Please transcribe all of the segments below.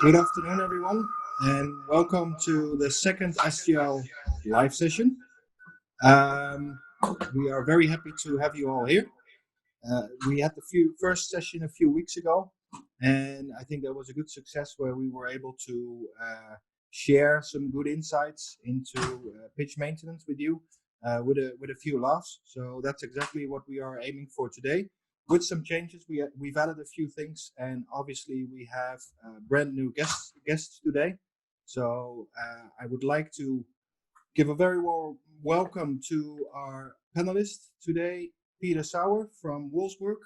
Good afternoon, everyone, and welcome to the second SGL live session. Um, we are very happy to have you all here. We had the first session a few weeks ago, and I think that was a good success where we were able to share some good insights into pitch maintenance with you with a few laughs. So that's exactly what we are aiming for today. With some changes, we've added a few things, and obviously we have brand new guests today. So I would like to give a very warm welcome to our panelist today, Peter Sauer from Wolfsburg.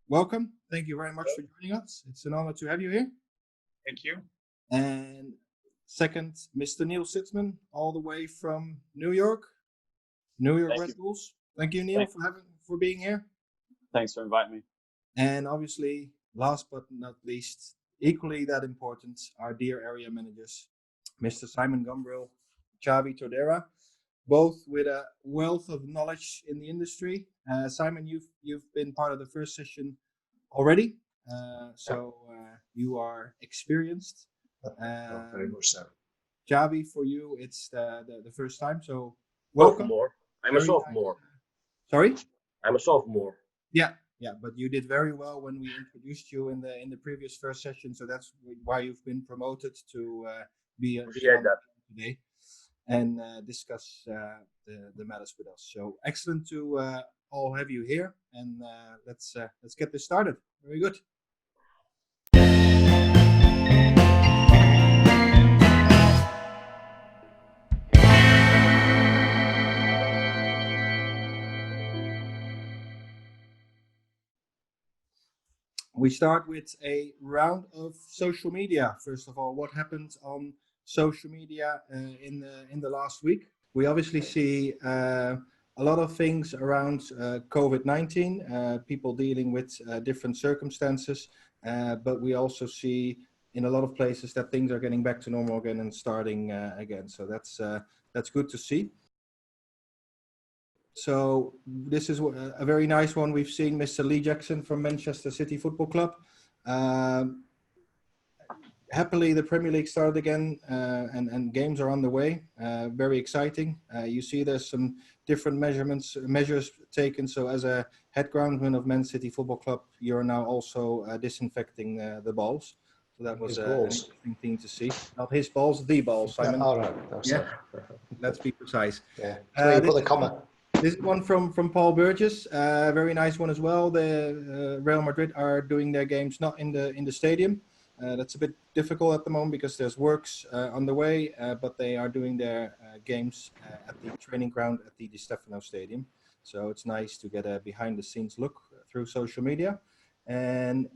Welcome. Thank you very much for joining us. It's an honor to have you here. Thank you. And second, Mr. Neal Sitzman, all the way from New York Red Bulls. Thank you, Neal, for being here. Thanks for inviting me. And obviously, last but not least, equally that important, our dear area managers, Mr. Simon Gumbrill, Xavi Tordera, both with a wealth of knowledge in the industry. Simon, you've been part of the first session already, so you are experienced. Very much so. Xavi, for you, it's the first time, so welcome. Sophomore. I'm a sophomore. Sorry? I'm a sophomore. Yeah, but you did very well when we introduced you in the previous first session, so that's why you've been promoted to be on today and discuss the matters with us. So excellent to all have you here, and let's get this started. Very good. We start with a round of social media. First of all, what happened on social media in the last week? We obviously see a lot of things around COVID-19, people dealing with different circumstances, but we also see in a lot of places that things are getting back to normal again and starting again. So that's good to see. So this is a very nice one. We've seen Mr. Lee Jackson from Manchester City Football Club. Happily, the Premier League started again, and games are on the way. Very exciting. You see there's some different measures taken. So as a head groundsman of Man City Football Club, you're now also disinfecting the balls. So that was an interesting thing to see. Not his balls, the balls, Simon. All right. Yeah. Let's be precise. Yeah. Where you put the comma. This is one from Paul Burgess, very nice one as well. The Real Madrid are doing their games not in the stadium. That's a bit difficult at the moment because there's works on the way, but they are doing their games at the training ground at the Di Stefano Stadium. So it's nice to get a behind-the-scenes look through social media. And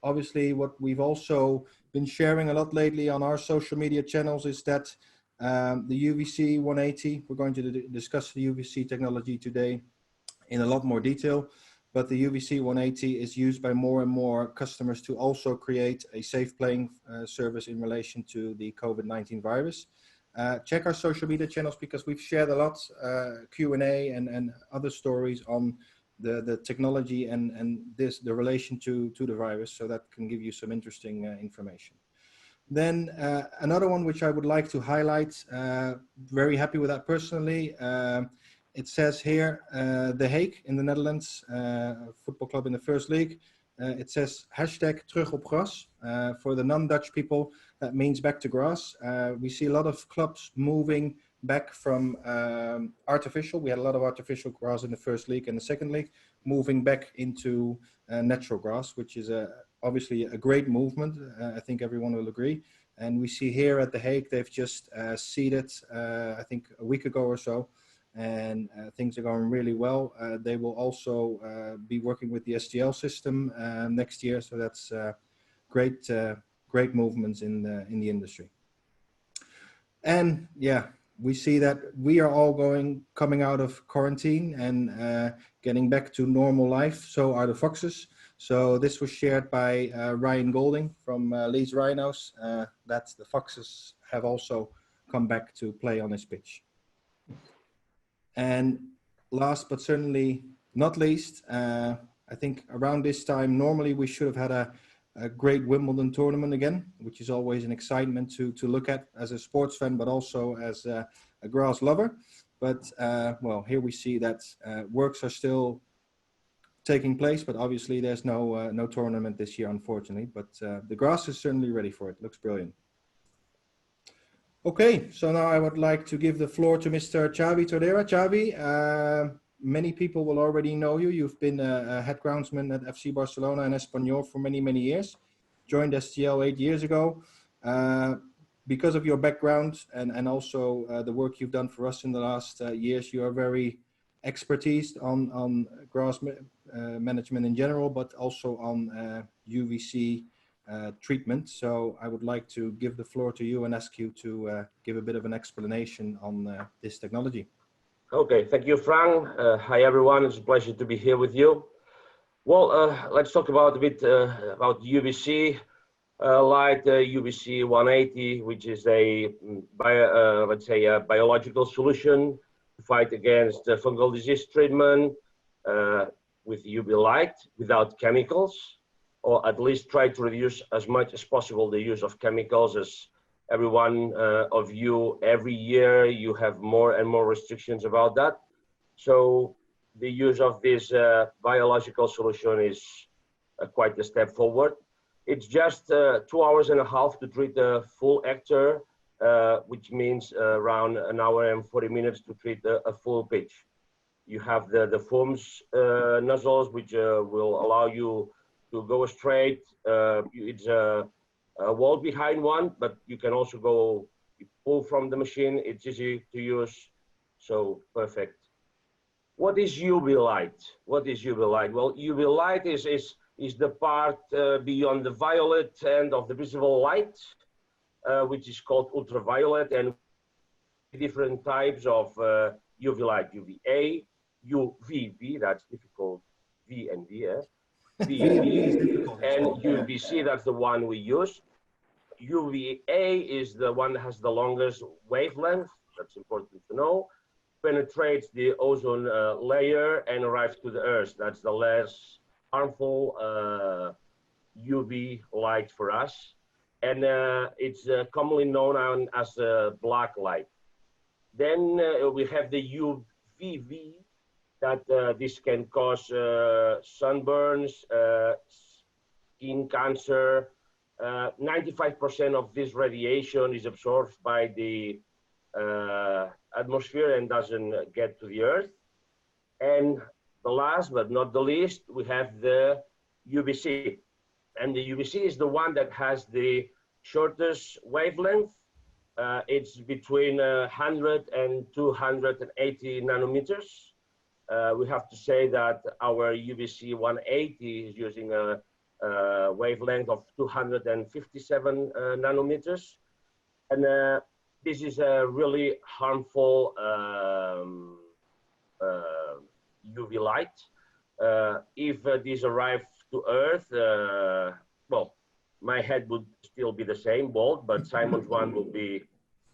obviously, what we've also been sharing a lot lately on our social media channels is that the UVC 180, we're going to discuss the UVC technology today in a lot more detail, but the UVC 180 is used by more and more customers to also create a safe playing service in relation to the COVID-19 virus. Check our social media channels because we've shared a lot, Q&A and other stories on the technology and the relation to the virus, so that can give you some interesting information. Then another one which I would like to highlight, very happy with that personally. It says here, The Hague in the Netherlands, football club in the first league. It says hashtag terug op gras. For the non-Dutch people, that means back to grass. We see a lot of clubs moving back from artificial. We had a lot of artificial grass in the first league and the second league, moving back into natural grass, which is obviously a great movement. I think everyone will agree. And we see here at The Hague, they've just seeded, I think a week ago or so, and things are going really well. They will also be working with the SGL system next year. So that's great movements in the industry. And yeah, we see that we are all coming out of quarantine and getting back to normal life. So are the Foxes. So this was shared by Ryan Golding from Leeds Rhinos, that the Foxes have also come back to play on his pitch. And last but certainly not least, I think around this time, normally we should have had a great Wimbledon tournament again, which is always an excitement to look at as a sports fan, but also as a grass lover. But well, here we see that works are still taking place, but obviously there's no tournament this year, unfortunately. But the grass is certainly ready for it. Looks brilliant. Okay, so now I would like to give the floor to Mr. Xavi Tordera. Xavi, many people will already know you. You've been a head groundsman at FC Barcelona and Espanyol for many, many years. Joined SGL 8 years ago. Because of your background and also the work you've done for us in the last years, you are very expertise on grass management in general, but also on UVC treatment. So I would like to give the floor to you and ask you to give a bit of an explanation on this technology. Okay, thank you, Frank. Hi, everyone. It's a pleasure to be here with you. Well, let's talk about a bit about UVC. Light UVC 180, which is a let's say a biological solution to fight against fungal disease treatment with UV light without chemicals, or at least try to reduce as much as possible the use of chemicals. As every one of you, every year you have more and more restrictions about that. So the use of this biological solution is quite a step forward. It's just 2 hours and a half to treat a full hectare, which means around 1 hour and 40 minutes to treat a full pitch. You have the foams nozzles, which will allow you to go straight. It's a wall behind one, but you can also go pull from the machine. It's easy to use, so perfect. What is UV light? What is UV light? Well, UV light is the part beyond the violet end of the visible light, which is called ultraviolet, and different types of UV light: UVA, UVB, that's difficult, V and V, VV, and UVC, that's the one we use. UVA is the one that has the longest wavelength, that's important to know, penetrates the ozone layer and arrives to the Earth. That's the less harmful UV light for us. And it's commonly known as black light. Then we have the UVV, that this can cause sunburns, skin cancer. 95% of this radiation is absorbed by the atmosphere and doesn't get to the Earth. And the last but not the least, we have the UVC. And the UVC is the one that has the shortest wavelength. It's between 100 and 280 nanometers. We have to say that our UVC 180 is using a wavelength of 257 nanometers. And this is a really harmful UV light. If this arrived to Earth, well, my head would still be the same, bald, but Simon's one will be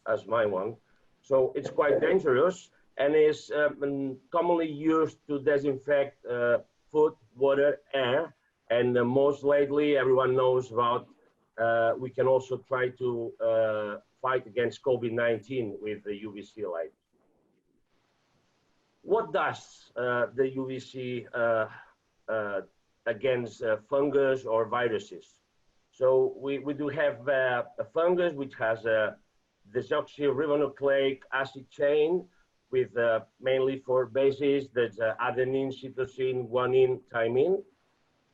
as my one. So it's quite dangerous and is commonly used to disinfect food, water, air. And most lately, everyone knows about, we can also try to fight against COVID-19 with the UVC light. What does the UVC against fungus or viruses? So we do have a fungus which has a desoxyribonucleic acid chain with mainly 4 bases. There's adenine, cytosine, guanine, thymine.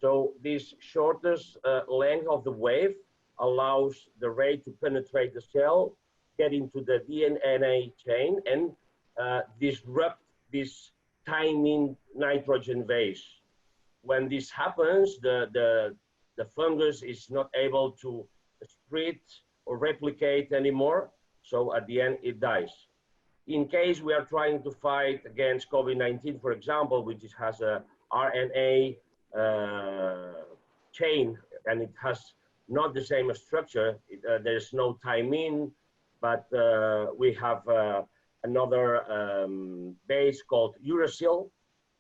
So this shortest length of the wave allows the ray to penetrate the cell, get into the DNA chain, and disrupt this thymine nitrogen base. When this happens, the fungus is not able to spread or replicate anymore. So at the end, it dies. In case we are trying to fight against COVID-19, for example, which has a RNA chain, and it has not the same structure. There's no thymine, but we have another base called uracil.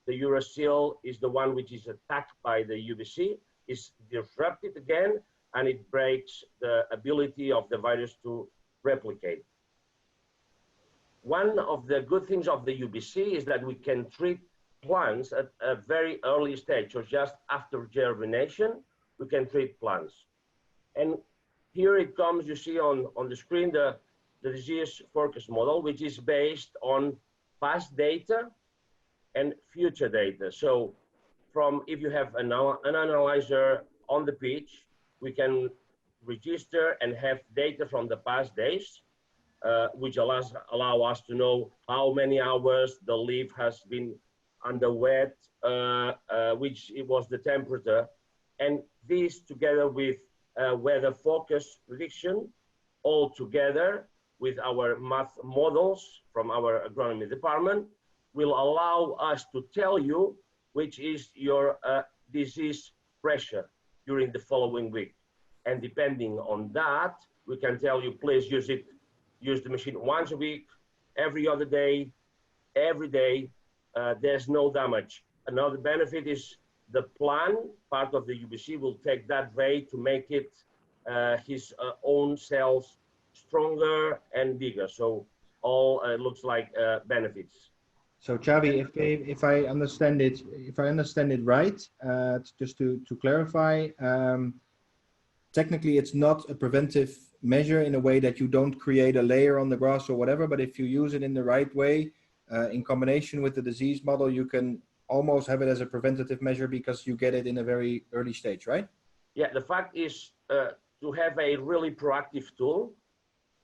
The uracil is the one which is attacked by the UVC, is disrupted again, and it breaks the ability of the virus to replicate. One of the good things of the UVC is that we can treat plants at a very early stage. So just after germination, we can treat plants. And here it comes, you see on the screen, the disease forecast model, which is based on past data and future data. So if you have an analyzer on the pitch, we can register and have data from the past days, which allow us to know how many hours the leaf has been under wet, which it was the temperature. And this together with weather focus prediction, all together with our math models from our agronomy department, will allow us to tell you which is your disease pressure during the following week. And depending on that, we can tell you, please use the machine once a week, every other day, every day. There's no damage. Another benefit is the plant, part of the UVC, will take that way to make it his own cells stronger and bigger. So all looks like benefits. So Xavi, if I understand it right, just to clarify, technically it's not a preventive measure in a way that you don't create a layer on the grass or whatever, but if you use it in the right way, in combination with the disease model, you can almost have it as a preventative measure because you get it in a very early stage, right? Yeah, the fact is to have a really proactive tool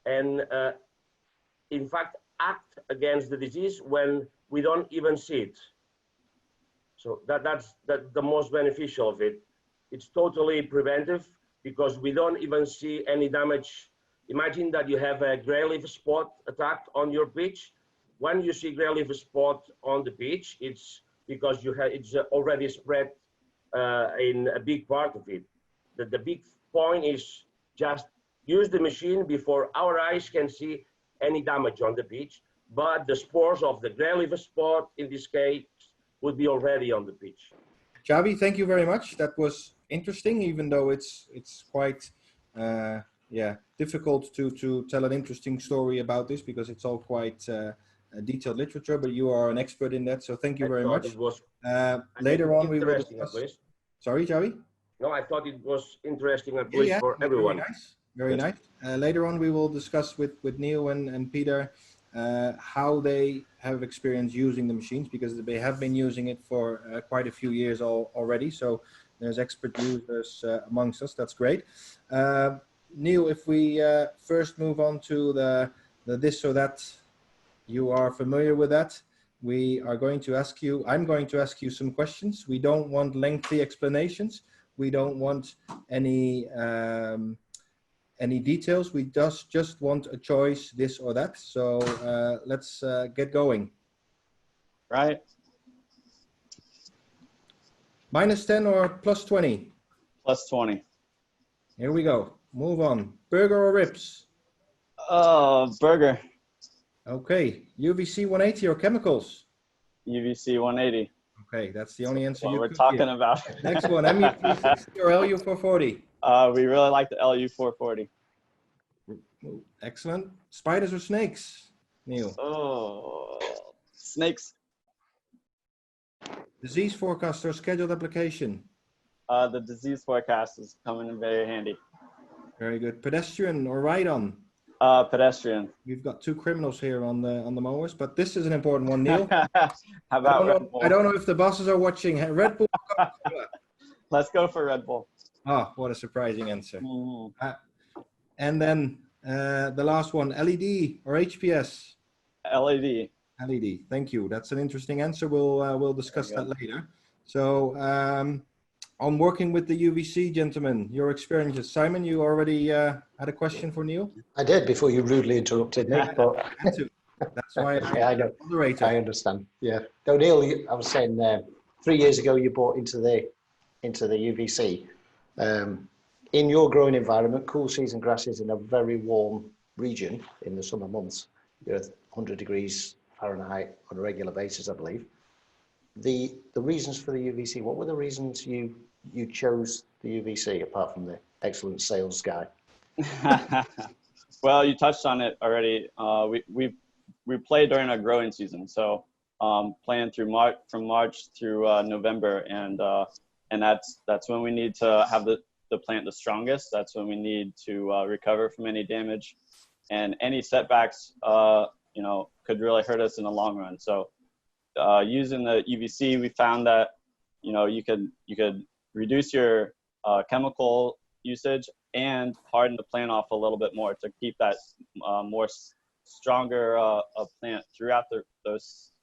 and in fact act against the disease when we don't even see it. So that's the most beneficial of it. It's totally preventive because we don't even see any damage. Imagine that you have a gray leaf spot attack on your pitch. When you see gray leaf spot on the pitch, it's because it's already spread in a big part of it. The big point is just use the machine before our eyes can see any damage on the pitch, but the spores of the gray leaf spot in this case would be already on the pitch. Xavi, thank you very much. That was interesting, even though it's quite difficult to tell an interesting story about this because it's all quite detailed literature, but you are an expert in that, so thank you very much. Later on we will discuss. Sorry, Xavi? No, I thought it was interesting at least for everyone. Very nice. Very nice. Later on we will discuss with Neal and Peter how they have experience using the machines, because they have been using it for quite a few years already. So there's expert users amongst us. That's great. Neal, if we first move on to the this or that, you are familiar with that. We are going to ask you, I'm going to ask you some questions. We don't want lengthy explanations. We don't want any details. We just want a choice, this or that. So let's get going. Right. -10 or +20? +20. Here we go. Move on. Burger or ribs? Oh, burger. Okay. UVC 180 or chemicals? UVC 180. Okay, that's the only answer What we're talking about. Next one, MU360 or LU440? We really like the LU440. Excellent. Spiders or snakes, Neal? Oh, snakes. Disease forecast or scheduled application? The disease forecast is coming in very handy. Very good. Pedestrian or ride-on? Pedestrian. We've got two criminals here on the mowers, but this is an important one, Neal. How about Red Bull? I don't know if the bosses are watching. Red Bull. Let's go for Red Bull. Oh, what a surprising answer. Mm-hmm. And then the last one, LED or HPS? LED. LED. Thank you. That's an interesting answer. We'll discuss that later. So on working with the UVC, gentlemen, your experiences. Simon, you already had a question for Neal? I did before you rudely interrupted me. But that's why I know. Moderator. I understand. Yeah. No, Neal, I was saying 3 years ago you bought into the UVC. In your growing environment, cool season grasses in a very warm region in the summer months, 100 degrees Fahrenheit on a regular basis, I believe. The reasons for the UVC, what were the reasons you chose the UVC apart from the excellent sales guy? Well, you touched on it already. We play during our growing season, so playing through from March through November, and that's when we need to have the plant the strongest. That's when we need to recover from any damage, and any setbacks, could really hurt us in the long run. So using the UVC, we found that you could reduce your chemical usage and harden the plant off a little bit more to keep that more stronger plant throughout those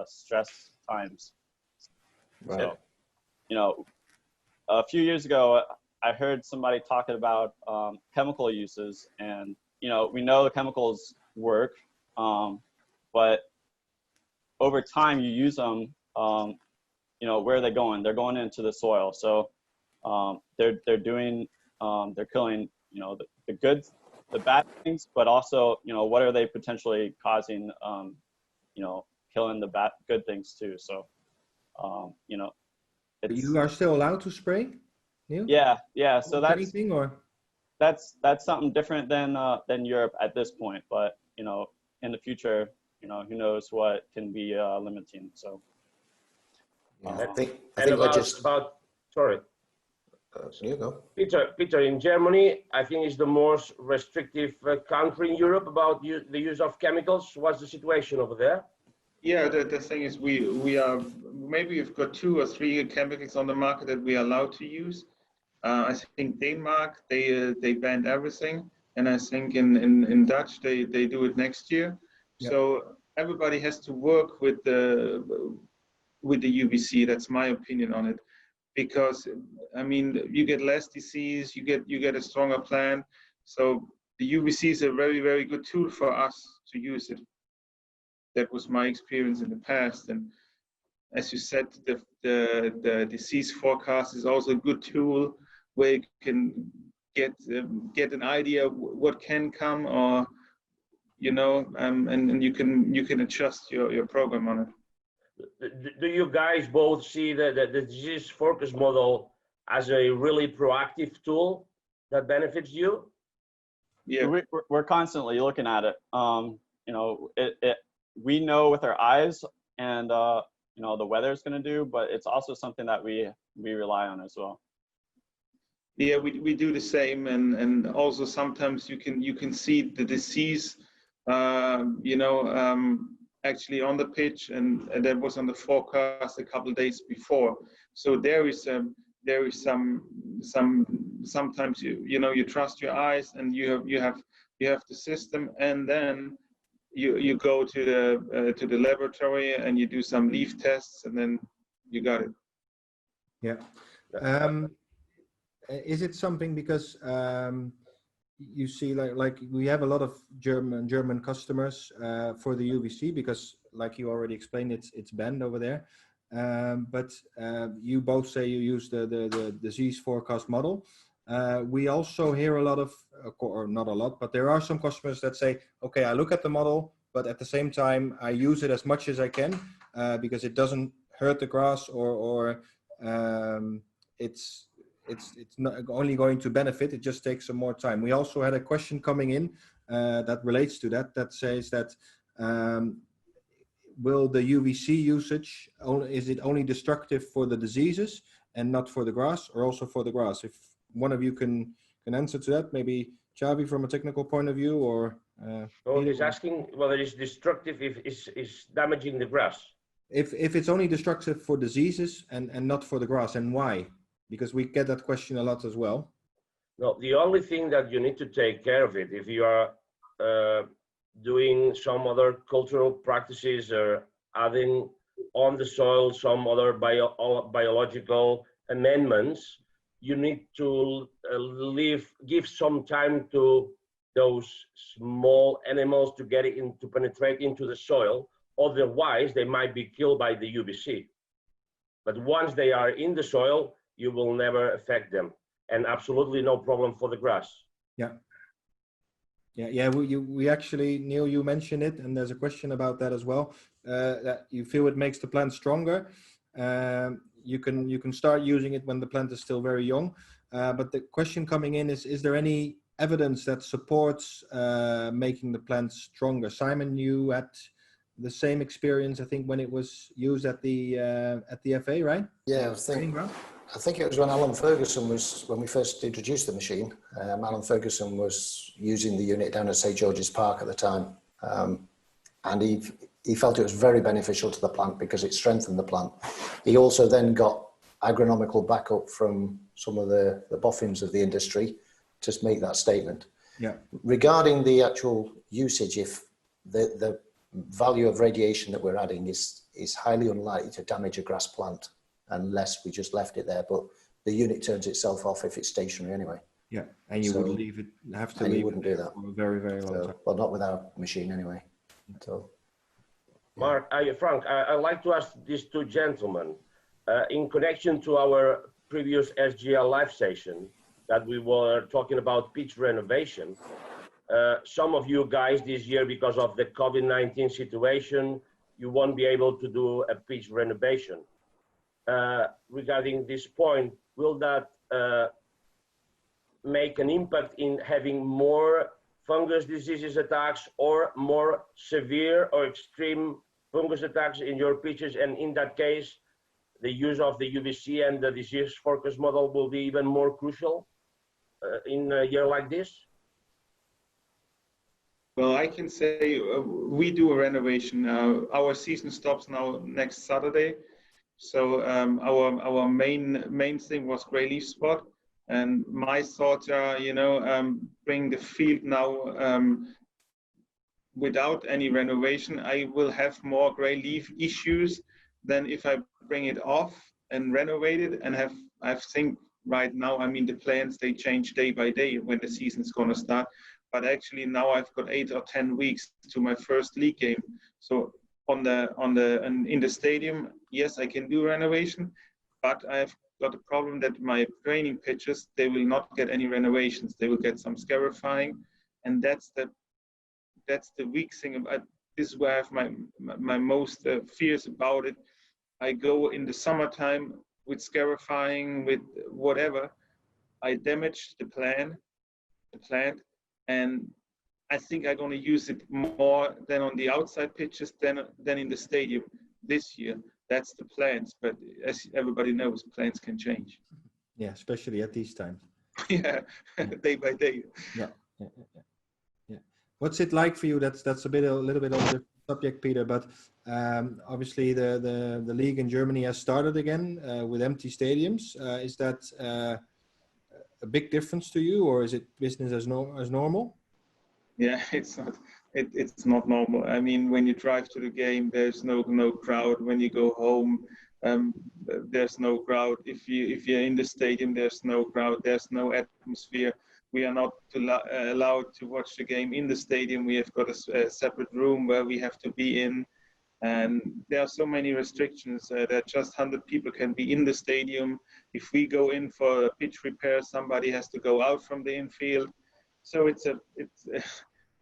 stress times. Right. So, a few years ago, I heard somebody talking about chemical uses, and we know the chemicals work, but over time you use them. Where are they going? They're going into the soil. So they're killing the good, the bad things, but also what are they potentially causing? Killing the good things too. So You are still allowed to spray, Neal? Yeah. So that's anything, or that's something different than Europe at this point. But in the future, who knows what can be limiting. So I think sorry. So you go. Peter, in Germany, I think it's the most restrictive country in Europe about the use of chemicals. What's the situation over there? Yeah, the thing is, we are, maybe we've got 2 or 3 chemicals on the market that we are allowed to use. I think Denmark, they banned everything, and I think in Dutch they do it next year. Yep. So everybody has to work with the UVC. That's my opinion on it, because I mean you get less disease, you get a stronger plant. So the UVC is a very, very good tool for us to use it. That was my experience in the past, and as you said, the disease forecast is also a good tool where you can get an idea of what can come, or and you can adjust your program on it. Do you guys both see the disease focus model as a really proactive tool that benefits you? Yeah, we're constantly looking at it. We know with our eyes and the weather is going to do, but it's also something that we rely on as well. Yeah, we do the same, and also sometimes you can see the disease actually on the pitch, and that was on the forecast a couple of days before. So there is some sometimes you trust your eyes, and you have the system, and then you go to the laboratory and you do some leaf tests, and then you got it. Yeah. Is it something, because you see like we have a lot of German customers for the UVC, because like you already explained, it's banned over there. But you both say you use the disease forecast model. We also hear a lot of, or not a lot, but there are some customers that say, okay, I look at the model, but at the same time I use it as much as I can because it doesn't hurt the grass, or it's not only going to benefit, it just takes some more time. We also had a question coming in that relates to that says that will the UVC usage, is it only destructive for the diseases and not for the grass, or also for the grass? If one of you can answer to that, maybe Xavi from a technical point of view, or he's asking whether it's destructive if it's damaging the grass. If it's only destructive for diseases and not for the grass, and why? Because we get that question a lot as well. No, the only thing that you need to take care of it, if you are doing some other cultural practices or adding on the soil some other biological amendments, you need to give some time to those small animals to get it to penetrate into the soil. Otherwise, they might be killed by the UVC. But once they are in the soil, you will never affect them, and absolutely no problem for the grass. Yeah. We actually, Neal, you mentioned it, and there's a question about that as well. That you feel it makes the plant stronger. You can start using it when the plant is still very young. But the question coming in is there any evidence that supports making the plants stronger? Simon, you had the same experience, I think, when it was used at the FA, right? Yeah, I think it was when when we first introduced the machine, Alan Ferguson was using the unit down at St George's Park at the time. And he felt it was very beneficial to the plant because it strengthened the plant. He also then got agronomical backup from some of the boffins of the industry to make that statement. Yeah. Regarding the actual usage, if the value of radiation that we're adding is highly unlikely to damage a grass plant unless we just left it there, but the unit turns itself off if it's stationary anyway. Yeah, and you would leave it, have to leave you wouldn't it do that for a very, very long time. Well, not with our machine anyway. So, Mark, Frank, I'd like to ask these two gentlemen, in connection to our previous SGL live session that we were talking about pitch renovation. Some of you guys this year, because of the COVID-19 situation, you won't be able to do a pitch renovation. Regarding this point, will that make an impact in having more fungus diseases attacks or more severe or extreme fungus attacks in your pitches? And in that case, the use of the UVC and the disease focus model will be even more crucial in a year like this? Well, I can say we do a renovation. Our season stops now next Saturday. So our main thing was gray leaf spot. And my thoughts are, bring the field now without any renovation. I will have more gray leaf issues than if I bring it off and renovate it and I think right now, I mean, the plans, they change day by day when the season is going to start. But actually now I've got 8 or 10 weeks to my first league game. So in the stadium, yes, I can do renovation, but I've got a problem that my training pitches, they will not get any renovations. They will get some scarifying, and that's the weak thing about this. Is where I have my most fears about it. I go in the summertime with scarifying, with whatever, I damage the plant, and I think I'm going to use it more than on the outside pitches than in the stadium this year. That's the plans, but as everybody knows, plans can change. Yeah, especially at these times. Yeah, day by day. Yeah. What's it like for you? That's a little bit of the subject, Peter. But obviously, the league in Germany has started again with empty stadiums. Is that a big difference to you, or is it business as normal? Yeah, it's not normal. I mean, when you drive to the game, there's no crowd. When you go home, there's no crowd. If you're in the stadium, there's no crowd. There's no atmosphere. We are not allowed to watch the game in the stadium. We have got a separate room where we have to be in, and there are so many restrictions that just 100 people can be in the stadium. If we go in for a pitch repair, somebody has to go out from the infield. So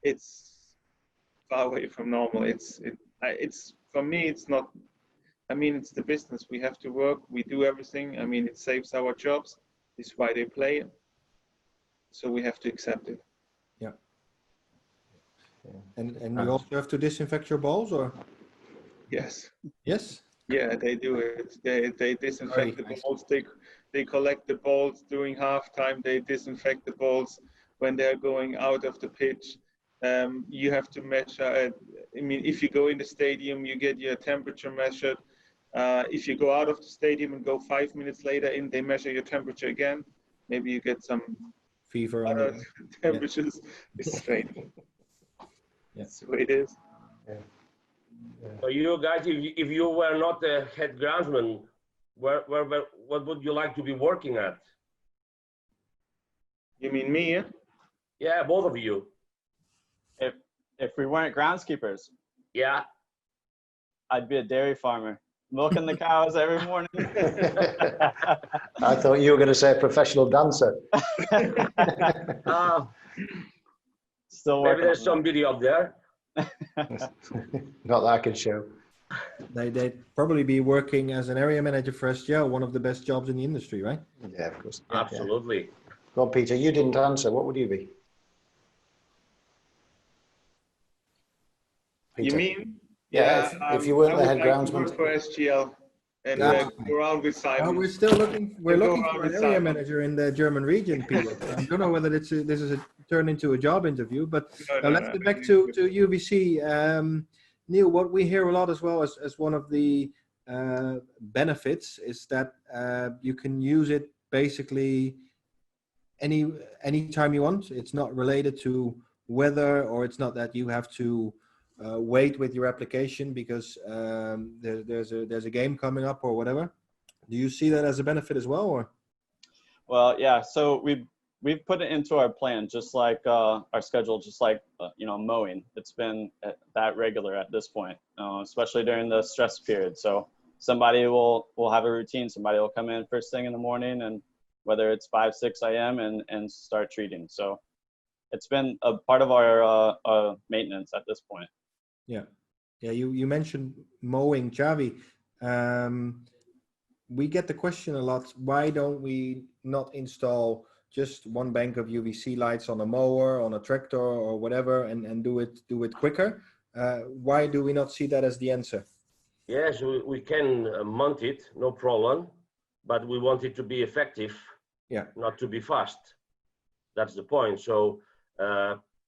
it's far away from normal. It's for me, it's not. I mean, it's the business. We have to work. We do everything. I mean, it saves our jobs. It's why they play. So we have to accept it. Yeah. And you also have to disinfect your balls, or? Yes. Yes. Yeah, they do it. They disinfect the balls. They collect the balls during halftime. They disinfect the balls when they're going out of the pitch. You have to measure. I mean, if you go in the stadium, you get your temperature measured. If you go out of the stadium and go 5 minutes later in, they measure your temperature again. Maybe you get some fever on the temperatures. Yeah. It's strange. That's the way it is. Yeah. So you guys, if you were not the head groundsman, what would you like to be working at? You mean me? Yeah? Yeah, both of you. If we weren't groundskeepers, yeah, I'd be a dairy farmer, milking the cows every morning. I thought you were going to say a professional dancer. Still maybe there's some video up there. Not that I can show. they'd probably be working as an area manager for SGL, one of the best jobs in the industry, right? Yeah, of course. Yeah, Absolutely. yeah. Go on, Peter, you didn't answer. What would you be? You Peter. mean? Yeah, if you weren't I the would head like to groundsman. work for SGL and go around with Well, Simon. we're still looking. We're And go looking around for an with area Simon. manager in the German region, Peter. I don't know whether this is a turn into a job interview, but No, let's get back to UVC. Neal, what we hear a lot as well as one of the benefits is that you can use it basically anytime you want. It's not related to weather, or it's not that you have to wait with your application because there's a game coming up or whatever. Do you see that as a benefit as well, or? Well, yeah. So we've put it into our plan, just like our schedule, just like mowing. It's been that regular at this point, especially during the stress period. So somebody will have a routine. Somebody will come in first thing in the morning, and whether it's 5, 6 a.m. and start treating. So it's been a part of our maintenance at this point. Yeah. You mentioned mowing, Xavi. We get the question a lot, why don't we not install just one bank of UVC lights on a mower, on a tractor or whatever, and do it quicker? Why do we not see that as the answer? Yes, we can mount it, no problem, but we want it to be effective, not to be fast. That's the point. So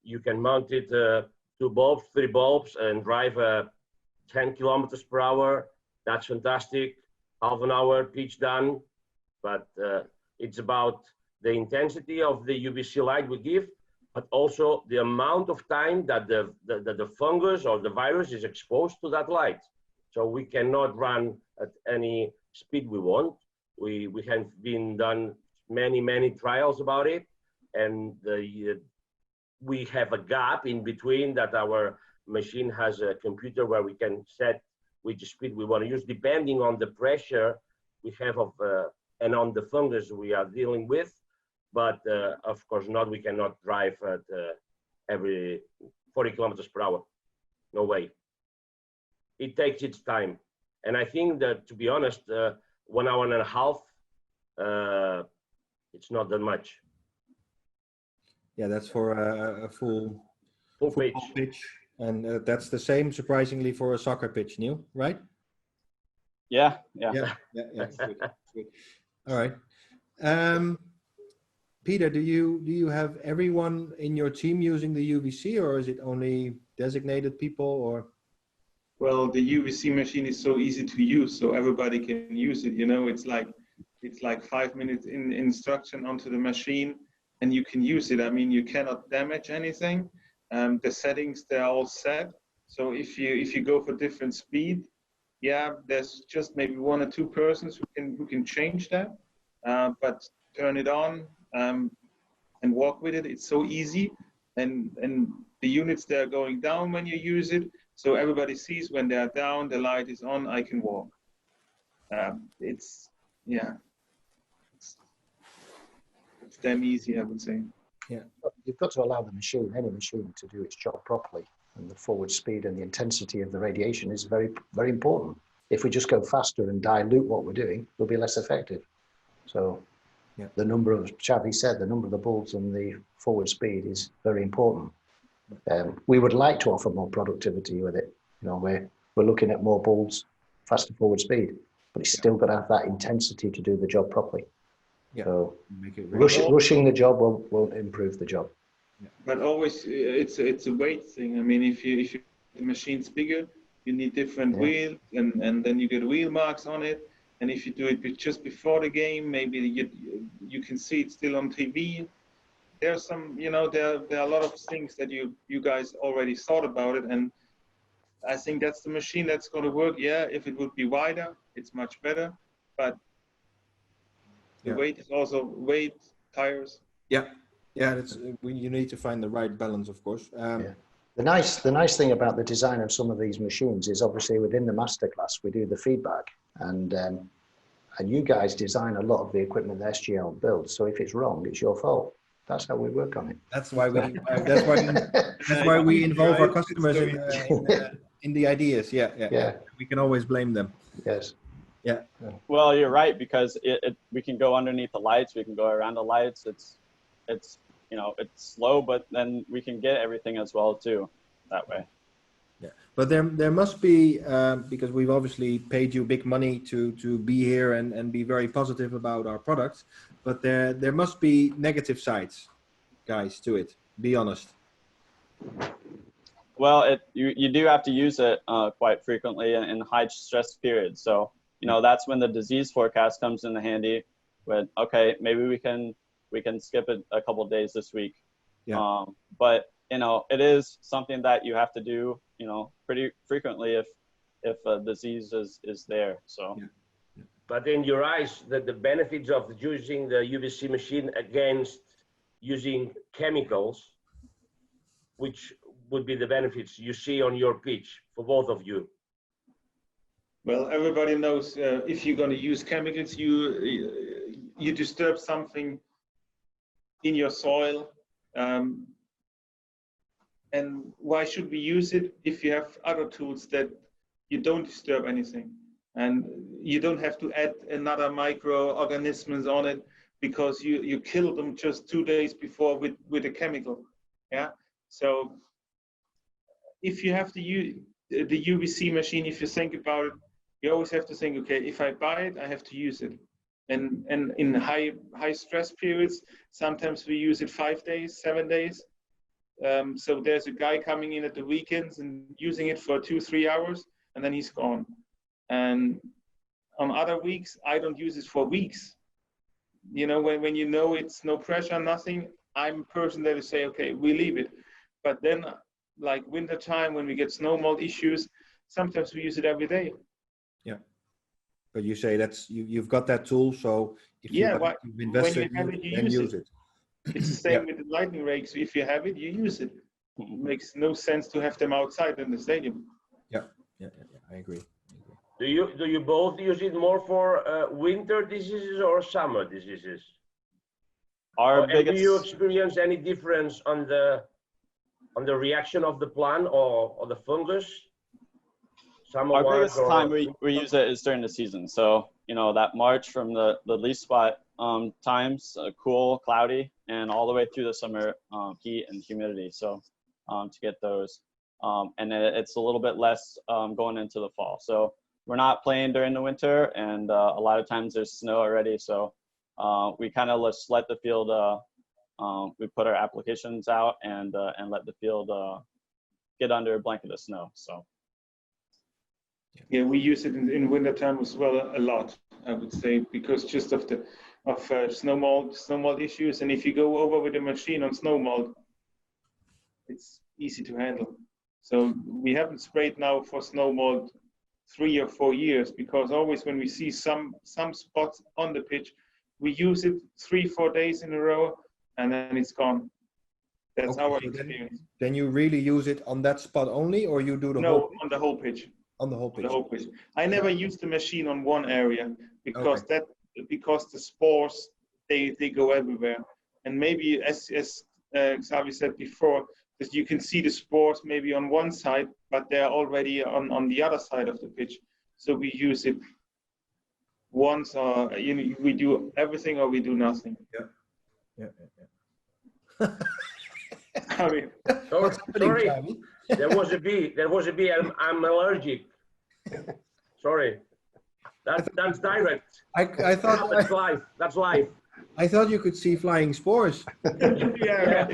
you can mount it 2 bulbs, 3 bulbs, and drive 10 kilometers per hour. That's fantastic. Half an hour, pitch done. But it's about the intensity of the UVC light we give, but also the amount of time that the fungus or the virus is exposed to that light. So we cannot run at any speed we want. We have been done many trials about it, and we have a gap in between that our machine has a computer where we can set which speed we want to use depending on the pressure we have of and on the fungus we are dealing with. But of course not, we cannot drive at every 40 kilometers per hour. No way. It takes its time. And I think that, to be honest, 1 hour and a half, it's not that much. Yeah, that's for a full pitch. And that's the same, surprisingly, for a soccer pitch, Neal, right? Yeah. Good. All right. Peter, do you have everyone in your team using the UVC, or is it only designated people, or? Well, the UVC machine is so easy to use, so everybody can use it. It's like 5 minutes in instruction onto the machine, and you can use it. I mean, you cannot damage anything. The settings, they're all set. So if you go for different speed, there's just maybe 1 or 2 persons who can change that. But turn it on and walk with it. It's so easy, and the units, they're going down when you use it. So everybody sees when they're down, the light is on, I can walk. It's damn easy, I would say. Yeah. You've got to allow the machine, any machine, to do its job properly. And the forward speed and the intensity of the radiation is very, very important. If we just go faster and dilute what we're doing, we'll be less effective. So the number of, Xavi said, the number of the bulbs and the forward speed is very important. We would like to offer more productivity with it. We're looking at more bulbs, faster forward speed, but it's still got to have that intensity to do the job properly. Yeah. So make it really rushing the job won't improve the job. Yeah. But always, it's a weight thing. I mean, if the machine's bigger, you need different wheels, and then you get wheel marks on it. And if you do it just before the game, maybe you can see it still on TV. There's some, there are a lot of things that you guys already thought about it, and I think that's the machine that's going to work. Yeah, if it would be wider, it's much better, but the weight is also weight, tires. Yeah, that's you need to find the right balance, of course. The nice thing about the design of some of these machines is obviously within the masterclass we do the feedback, and you guys design a lot of the equipment that SGL builds. So if it's wrong, it's your fault. That's how we work on it. That's why we involve our customers in the ideas. Yeah. We can always blame them. Yes. Yeah. Well, you're right, because we can go underneath the lights, we can go around the lights. It's it's slow, but then we can get everything as well too that way. Yeah, but there must be, because we've obviously paid you big money to be here and be very positive about our products, but there must be negative sides, guys, to it. Be honest. Well, you do have to use it quite frequently in high stress periods. So that's when the disease forecast comes in handy. With okay, maybe we can skip it a couple of days this week. Yeah. But it is something that you have to do pretty frequently if a disease is there. So. Yeah. But in your eyes, the benefits of using the UVC machine against using chemicals, which would be the benefits you see on your pitch for both of you? Well, everybody knows if you're going to use chemicals, you disturb something in your soil. And why should we use it if you have other tools that you don't disturb anything? And you don't have to add another microorganisms on it because you kill them just 2 days before with a chemical. Yeah. So if you have to use the UVC machine, if you think about it, you always have to think, okay, if I buy it, I have to use it. And in high stress periods, sometimes we use it 5 days, 7 days. So there's a guy coming in at the weekends and using it for 2-3 hours, and then he's gone. And on other weeks, I don't use it for weeks. When it's no pressure, nothing, I'm a person that will say, okay, we leave it. But then, like winter time, when we get snow mold issues, sometimes we use it every day. Yeah. But you say you've got that tool, so if you've invested, then use it. It's the same with the lightning rakes. If you have it, you use it. It makes no sense to have them outside in the stadium. Yeah, I agree. Do you both use it more for winter diseases or summer diseases? Do you experience any difference on the reaction of the plant or the fungus? Our biggest time we use it is during the season. So that March from the leaf spot times, cool, cloudy, and all the way through the summer heat and humidity. So to get those, and then it's a little bit less going into the fall. So we're not playing during the winter, and a lot of times there's snow already. So we kind of just let the field. We put our applications out and let the field get under a blanket of snow. So. Yeah, we use it in winter time as well a lot, I would say, because just of snow mold issues. And if you go over with a machine on snow mold, it's easy to handle. So we haven't sprayed now for snow mold 3 or 4 years, because always when we see some spots on the pitch, we use it 3-4 days in a row, and then it's gone. That's our experience. Then you really use it on that spot only, or you do the whole pitch? On the whole pitch. On the whole pitch. The whole pitch. I never use the machine on one area because the spores they go everywhere. And maybe as Xavi said before, that you can see the spores maybe on one side, but they're already on the other side of the pitch. So we use it once, or we do everything or we do nothing. Yeah. I mean, sorry. There was a bee. I'm allergic. Sorry. That's direct. I thought that's live. That's live. I thought you could see flying spores. Yeah.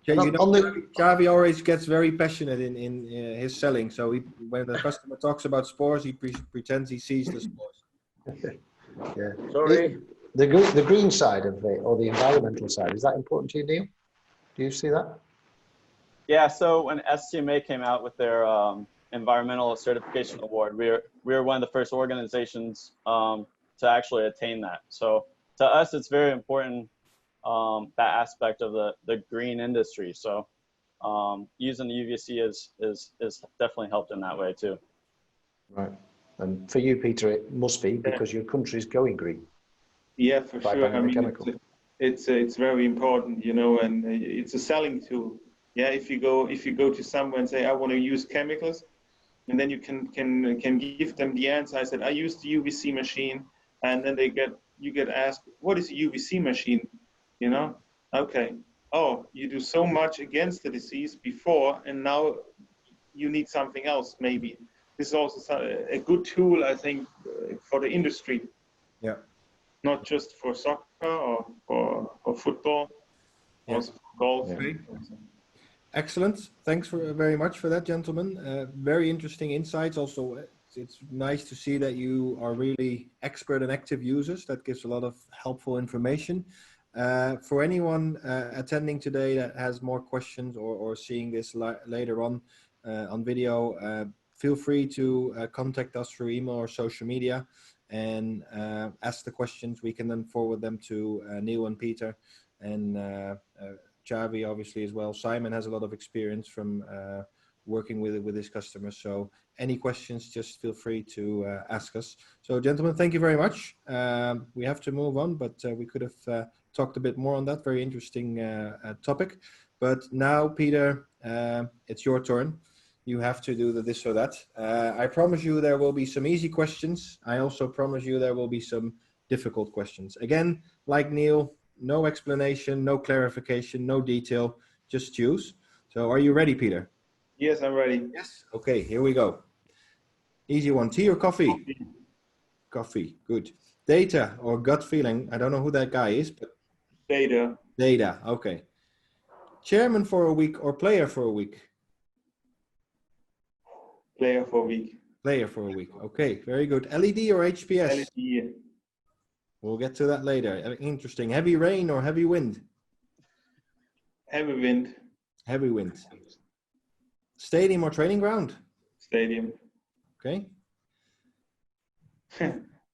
Xavi always gets very passionate in his selling. So when the customer talks about spores, he pretends he sees the spores. Yeah. Sorry. The green side of it, or the environmental side, is that important to you, Neal? Do you see that? Yeah, so when SCMA came out with their environmental certification award, we were one of the first organizations to actually attain that. So to us, it's very important, that aspect of the green industry. So using the UVC is definitely helped in that way too. Right. And for you, Peter, it must be because your country's going green. Yeah, for by sure. buying I the mean, chemical. it's very important, you know, and it's a selling tool. Yeah, if you go to someone and say, I want to use chemicals, and then you can give them the answer. I said, I use the UVC machine, and then you get asked, what is a UVC machine? You know, okay. Oh, you do so much against the disease before, and now you need something else. Maybe this is also a good tool, I think, for the industry, Yeah. not just for soccer or for football, Yeah. also for golf. Yeah. Great. Excellent. Thanks very much for that, gentlemen. Very interesting insights. Also, it's nice to see that you are really expert and active users. That gives a lot of helpful information. For anyone attending today that has more questions or seeing this later on video, feel free to contact us through email or social media and ask the questions. We can then forward them to Neal and Peter and Javi obviously as well. Simon has a lot of experience from working with his customers. So any questions, just feel free to ask us. So gentlemen, thank you very much. We have to move on, but we could have talked a bit more on that. Very interesting topic. But now, Peter, it's your turn. You have to do the this or that. I promise you there will be some easy questions. I also promise you there will be some difficult questions. Again, like Neal, no explanation, no clarification, no detail, just choose. So are you ready, Peter? Yes, I'm ready. Yes. Okay, here we go. Easy one. Tea or coffee? Coffee. Good. Data or gut feeling? I don't know who that guy is, but Data. data. Okay. Chairman for a week or player for a week? Player for a week. Player for a week. Okay, very good. LED or HPS? LED. We'll get to that later. Interesting. Heavy rain or heavy wind? Heavy wind. Heavy wind. Stadium or training ground? Stadium. Okay.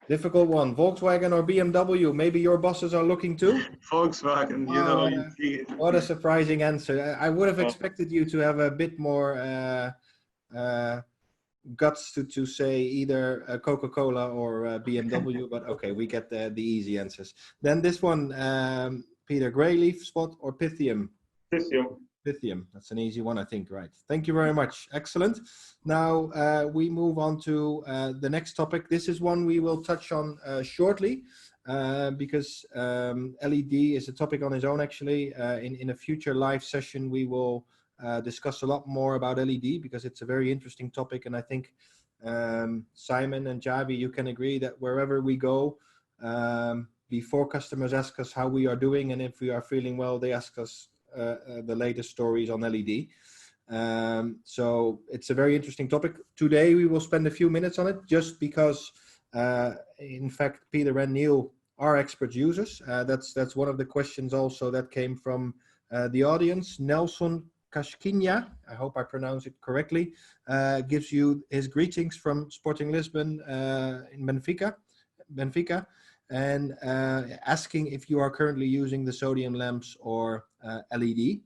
Difficult one. Volkswagen or BMW? Maybe your bosses are looking too? Volkswagen, you know, you see it. What a surprising answer. I would have expected you to have a bit more guts to say either Coca-Cola or BMW, but okay, we get the easy answers. Then this one, Peter, gray leaf spot or Pythium? Pythium. Pythium, that's an easy one, I think, right? Thank you very much. Excellent. Now we move on to the next topic. This is one we will touch on shortly because LED is a topic on its own, actually. In a future live session, we will discuss a lot more about LED because it's a very interesting topic. And I think Simon and Javi, you can agree that wherever we go, before customers ask us how we are doing and if we are feeling well, they ask us the latest stories on LED. So it's a very interesting topic. Today we will spend a few minutes on it just because in fact Peter and Neal are expert users. That's one of the questions also that came from the audience. Nelson Kashkinya, I hope I pronounce it correctly, gives you his greetings from Sporting Lisbon in Benfica, and asking if you are currently using the sodium lamps or LED.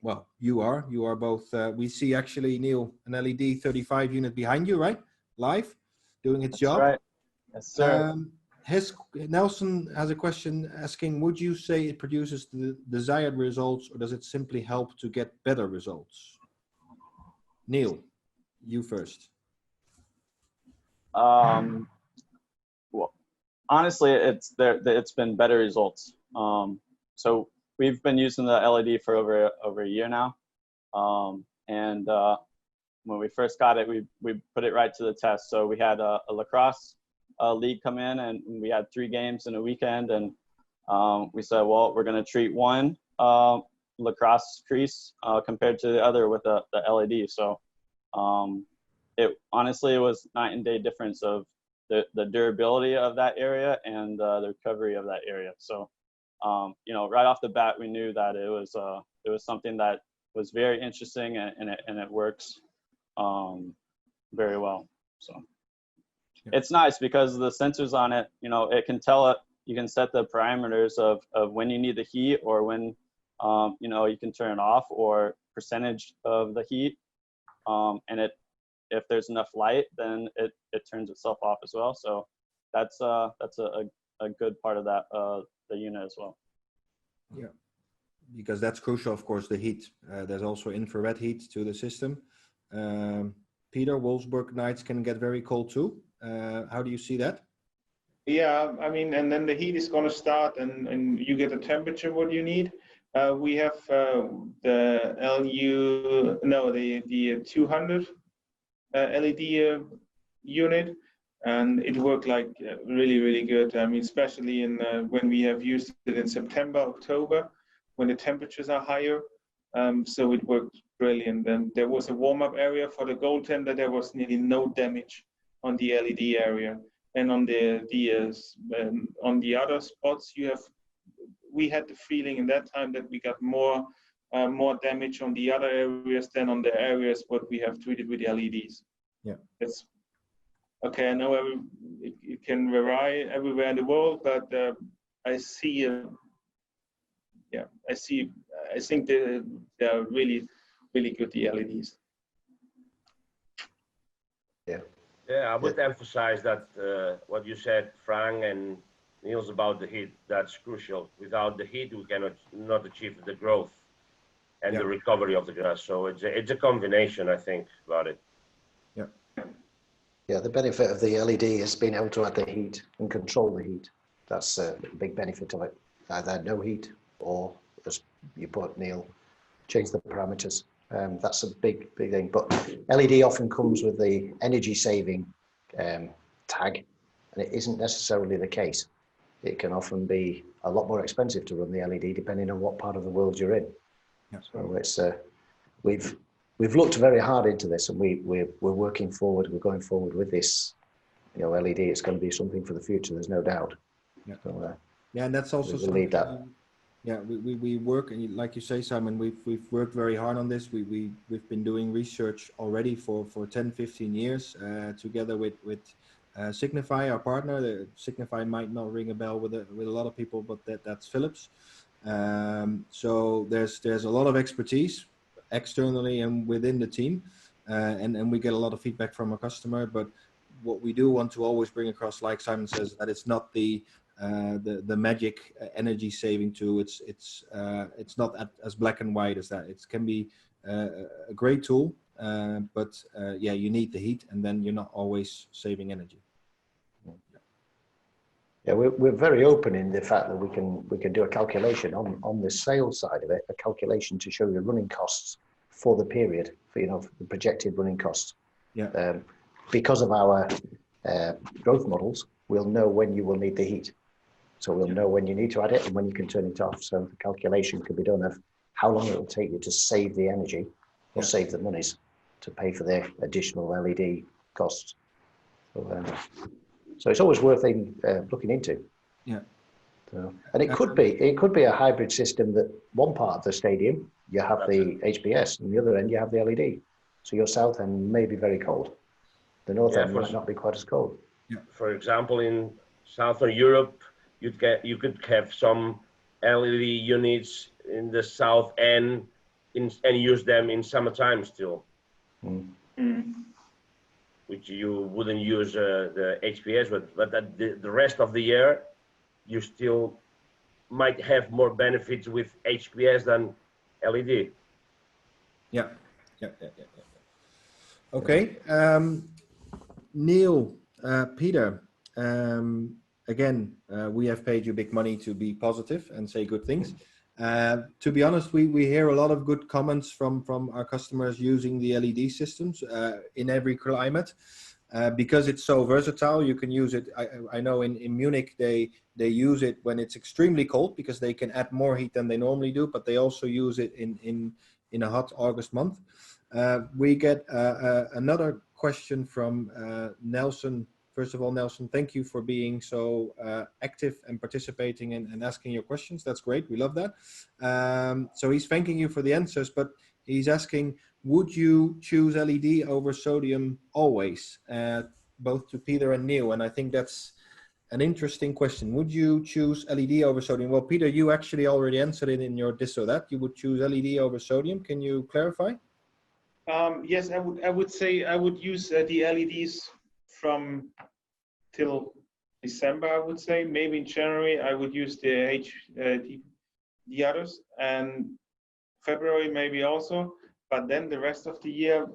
Well, you are both. We see actually, Neal, an LED 35 unit behind you, right? Live, doing its job. Right. Yes, sir. Nelson has a question asking, would you say it produces the desired results or does it simply help to get better results? Neal, you first. Well, honestly, it's been better results. So we've been using the LED for over a year now. And when we first got it, we put it right to the test. So we had a lacrosse league come in, and we had 3 games in a weekend, and we said, well, we're going to treat one lacrosse crease compared to the other with the LED. So it was night and day difference of the durability of that area and the recovery of that area. So right off the bat, we knew that it was something that was very interesting and it works very well. So. It's nice because the sensors on it, it can tell it, you can set the parameters of when you need the heat or when, you can turn it off or percentage of the heat. And if there's enough light, then it turns itself off as well. So that's a a good part of that the unit as well. Yeah, because that's crucial, of course, the heat. There's also infrared heat to the system. Peter, Wolfsburg nights can get very cold too. How do you see that? Yeah, I mean, and then the heat is going to start, and you get the temperature what you need. We have the LU, no, the 200 LED unit, and it worked like really, really good. I mean, especially in when we have used it in September, October, when the temperatures are higher. So it worked brilliant. And there was a warm-up area for the goaltender. There was nearly no damage on the LED area. And on the other spots, we had the feeling in that time that we got more damage on the other areas than on the areas what we have treated with the LEDs. Yeah, it's okay. I know it can vary everywhere in the world, but I see. I think they're really, really good, the LEDs. Yeah. Yeah, I would emphasize that what you said, Frank and Niels, about the heat, that's crucial. Without the heat, we cannot not achieve the growth and the recovery of the grass. So it's a combination, I think, about it. Yeah. Yeah, the benefit of the LED is being able to add the heat and control the heat. That's a big benefit of it. Either no heat or, as you put, Neil, change the parameters. That's a big thing. But LED often comes with the energy saving tag, and it isn't necessarily the case. It can often be a lot more expensive to run the LED depending on what part of the world you're in. Yeah. So it's we've looked very hard into this, and we're working forward. We're going forward with this. LED. It's going to be something for the future. There's no doubt. Yeah. So, yeah, and that's also we something. believe that. Yeah, we work, and like you say, Simon, we've worked very hard on this. We've been doing research already for 10, 15 years together with Signify, our partner. Signify might not ring a bell with a lot of people, but that's Philips. So there's a lot of expertise externally and within the team, and we get a lot of feedback from our customer. But what we do want to always bring across, like Simon says, that it's not the magic energy saving tool. It's not as black and white as that. It can be a great tool, but yeah, you need the heat, and then you're not always saving energy. Yeah, we're very open in the fact that we can do a calculation on the sales side of it, a calculation to show you running costs for the period, for the projected running costs. Yeah. Because of our growth models, we'll know when you will need the heat. So we'll know when you need to add it and when you can turn it off. So the calculation could be done of how long it will take you to save the energy or save the monies to pay for the additional LED costs. So it's always worth looking into. Yeah. So, and it could be a hybrid system that one part of the stadium you have the HPS and the other end you have the LED. So your south end may be very cold. The north end might not be quite as cold. Yeah. For example, in Southern Europe, you could have some LED units in the south end and use them in summertime still. Which you wouldn't use the HPS with, but the rest of the year, you still might have more benefits with HPS than LED. Yeah. Okay. Neal, Peter, again, we have paid you big money to be positive and say good things. To be honest, we hear a lot of good comments from our customers using the LED systems in every climate because it's so versatile. You can use it. I know in Munich they use it when it's extremely cold because they can add more heat than they normally do, but they also use it in a hot August month. We get another question from Nelson. First of all, Nelson, thank you for being so active and participating and asking your questions. That's great. We love that. So he's thanking you for the answers, but he's asking, would you choose LED over sodium always? Both to Peter and Neal. And I think that's an interesting question. Would you choose LED over sodium? Well, Peter, you actually already answered it in your this or that. You would choose LED over sodium. Can you clarify? Yes, I would say I would use the LEDs from till December, I would say. Maybe in January, I would use the others, and February maybe also. But then the rest of the year,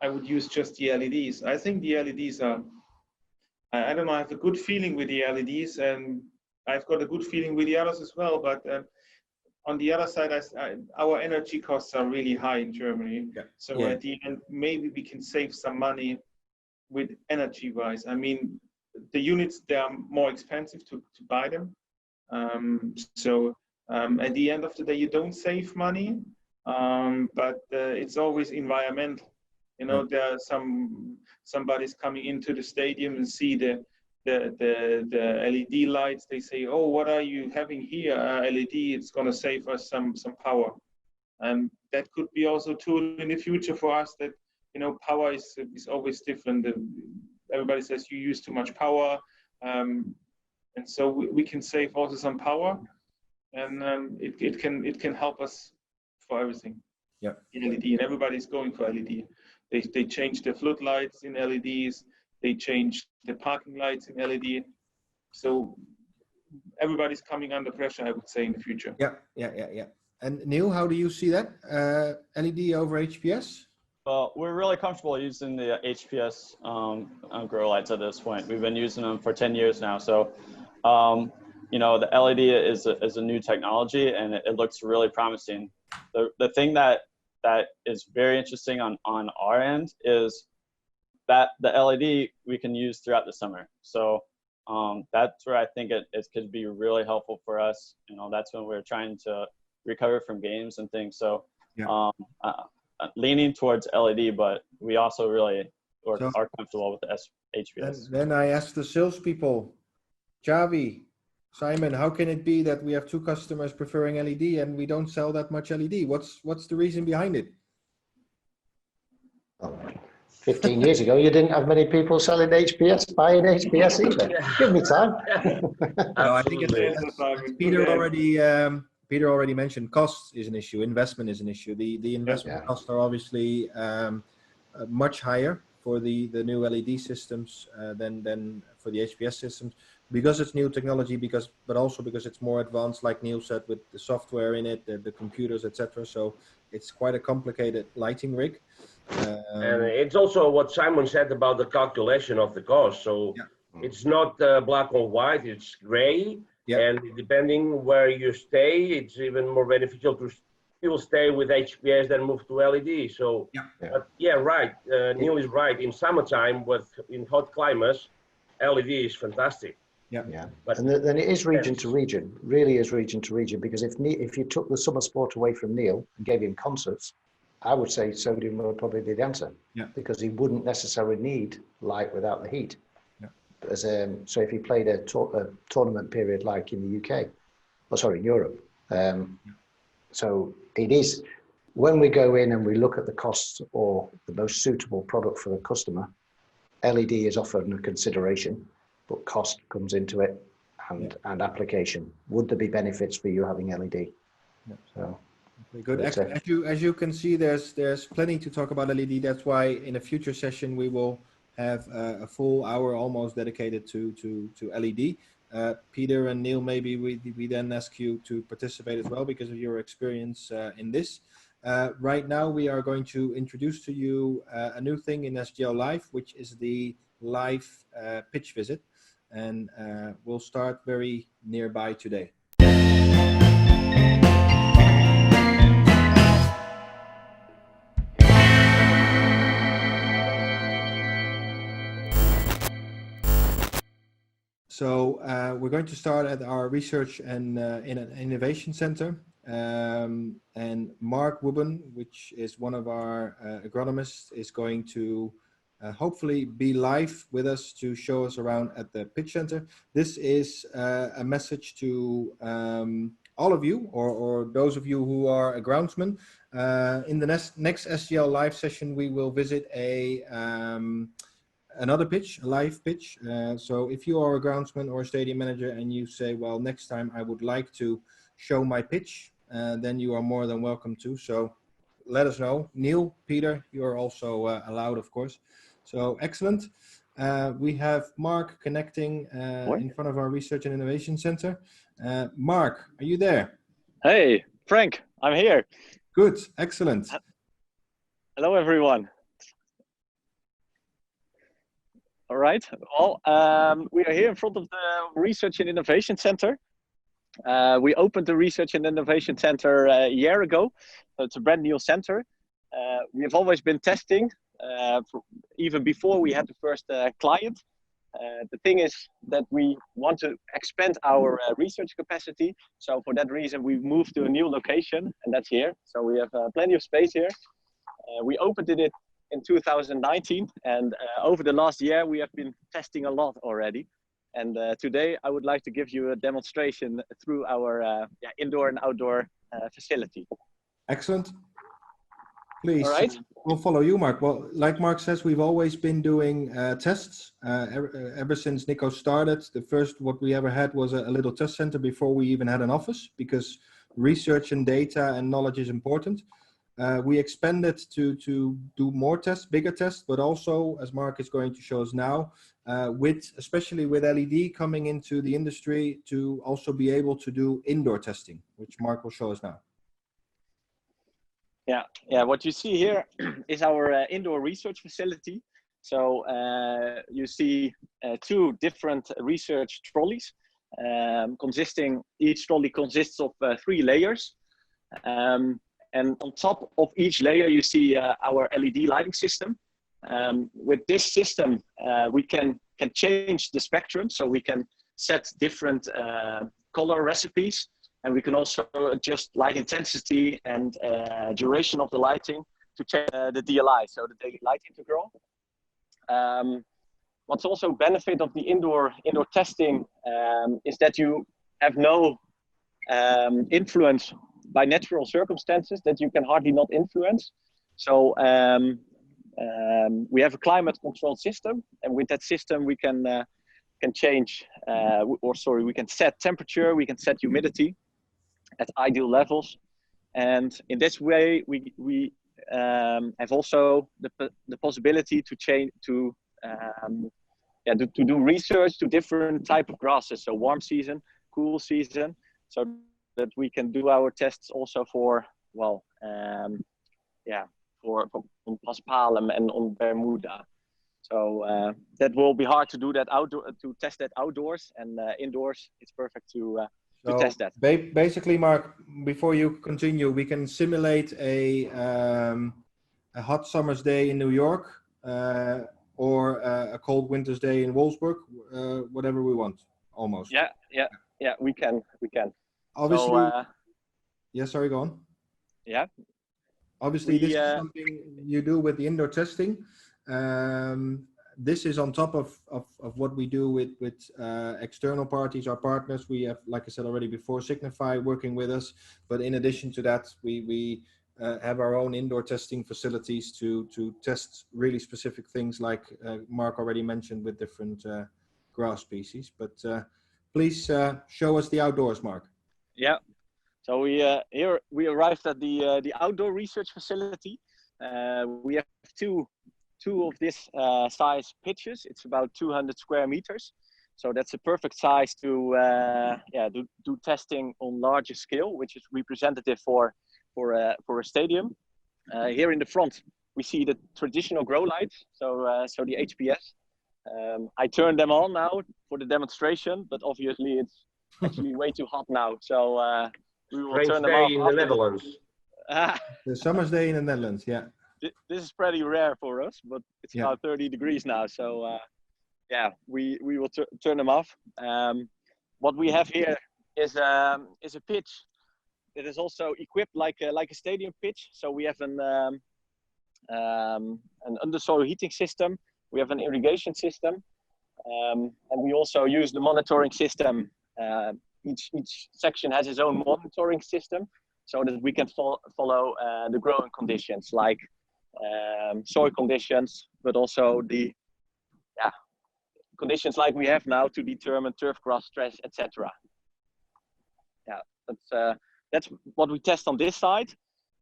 I would use just the LEDs. I think the LEDs are, I don't know, I have a good feeling with the LEDs, and I've got a good feeling with the others as well. But on the other side, our energy costs are really high in Germany. Yeah. So Yeah. at the end, maybe we can save some money with energy-wise. I mean, the units, they are more expensive to buy them. At the end of the day, you don't save money, but it's always environmental. You know, there are somebody's coming into the stadium and see the LED lights. They say, "Oh, what are you having here? LED. It's going to save us some power." And that could be also a tool in the future for us. That, you know, power is always different. Everybody says you use too much power, and so we can save also some power, and it can help us for everything. Yeah. In LED, and everybody's going for LED. They change the floodlights in LEDs. They change the parking lights in LED. So everybody's coming under pressure, I would say, in the future. Yeah. And Neal, how do you see that? LED over HPS? Well, we're really comfortable using the HPS grow lights at this point. We've been using them for 10 years now. So, you know, the LED is a new technology, and it looks really promising. The thing that is very interesting on our end is that the LED we can use throughout the summer. So that's where I think it could be really helpful for us. You know, that's when we're trying to recover from games and things. So leaning towards LED, but we also really are comfortable with the HPS. Then I asked the salespeople, Javi, Simon, how can it be that we have two customers preferring LED and we don't sell that much LED? What's the reason behind it? Well, 15 years ago, you didn't have many people selling HPS, buying HPS either. Give me time. No, I think as Peter already mentioned, cost is an issue, investment is an issue. The investment costs are obviously much higher for the new LED systems than for the HPS systems, because it's new technology, but also because it's more advanced, like Neal said, with the software in it, the computers, etc. So it's quite a complicated lighting rig. And it's also what Simon said about the calculation of the cost. So it's not black or white, it's gray. And depending where you stay, it's even more beneficial to still stay with HPS than move to LED. So, right. Neal is right. In summertime, in hot climates, LED is fantastic. But then it is region to region, really is region to region, because if you took the summer sport away from Neal and gave him concerts, I would say sodium would probably be the answer, because he wouldn't necessarily need light without the heat. So if he played a tournament period like in the UK, in Europe, so it is, when we go in and we look at the costs or the most suitable product for the customer, LED is often a consideration, but cost comes into it, and application. Would there be benefits for you having LED? So. Very good. As you can see, there's plenty to talk about LED. That's why in a future session we will have a full hour almost dedicated to LED. Peter and Neal, maybe we then ask you to participate as well because of your experience in this. Right now we are going to introduce to you a new thing in SGL Live, which is the live pitch visit, and we'll start very nearby today. So we're going to start at our research and innovation center, and Mark Wubben, which is one of our agronomists, is going to hopefully be live with us to show us around at the pitch center. This is a message to all of you, or those of you who are a groundsman. In the next SGL live session, we will visit another pitch, a live pitch. So if you are a groundsman or a stadium manager and you say, well, next time I would like to show my pitch, then you are more than welcome to. So let us know. Neal, Peter, you are also allowed, of course. So excellent. We have Mark connecting in front of our Research and Innovation Center. Mark, are you there? Hey, Frank, I'm here. Good, excellent. Hello, everyone. All right. Well, we are here in front of the Research and Innovation Center. We opened the Research and Innovation Center a year ago. It's a brand new center. We have always been testing, even before we had the first client. The thing is that we want to expand our research capacity. So for that reason, we moved to a new location, and that's here. So we have plenty of space here. We opened it in 2019, and over the last year, we have been testing a lot already. And today, I would like to give you a demonstration through our indoor and outdoor facility. Excellent. Please, all right. We'll follow you, Mark. Well, like Mark says, we've always been doing tests ever since Nico started. The first what we ever had was a little test center before we even had an office, because research and data and knowledge is important. We expanded to do more tests, bigger tests, but also, as Mark is going to show us now, especially with LED coming into the industry, to also be able to do indoor testing, which Mark will show us now. Yeah. What you see here is our indoor research facility. So you see two different research trolleys, each trolley consists of 3 layers. And on top of each layer, you see our LED lighting system. With this system, we can change the spectrum, so we can set different color recipes. And we can also adjust light intensity and duration of the lighting to change the DLI, so the daily light integral. What's also benefit of the indoor testing is that you have no influence by natural circumstances that you can hardly not influence. So we have a climate control system, and with that system we can change, we can set temperature, we can set humidity at ideal levels, and in this way we have also the possibility to change to do research to different type of grasses, so warm season, cool season, so that we can do our tests also for on Paspalum and on Bermuda. So that will be hard to do that to test that outdoors, and indoors it's perfect to test that. Basically, Mark, before you continue, we can simulate a hot summer's day in New York or a cold winter's day in Wolfsburg, whatever we want, almost. Yeah, we can. Obviously, sorry, go on. Yeah. Obviously, this is something you do with the indoor testing. This is on top of what we do with external parties, our partners. We have, like I said already before, Signify working with us. But in addition to that, we have our own indoor testing facilities to test really specific things, like Mark already mentioned, with different grass species. But please show us the outdoors, Mark. Yeah. So we arrived at the outdoor research facility. We have two of this size pitches. It's about 200 square meters. So that's a perfect size to do testing on larger scale, which is representative for a stadium. Here in the front, we see the traditional grow lights, so the HPS. I turned them on now for the demonstration, but obviously it's actually way too hot now. So we will turn them off in the Netherlands. The summer's day in the Netherlands, yeah. This is pretty rare for us, but it's about 30 degrees now. So we will turn them off. What we have here is a pitch that is also equipped like a stadium pitch. So we have an undersoil heating system. We have an irrigation system, and we also use the monitoring system. Each section has its own monitoring system, so that we can follow the growing conditions, like soil conditions, but also the conditions like we have now to determine turf grass stress, etc. Yeah, that's what we test on this side.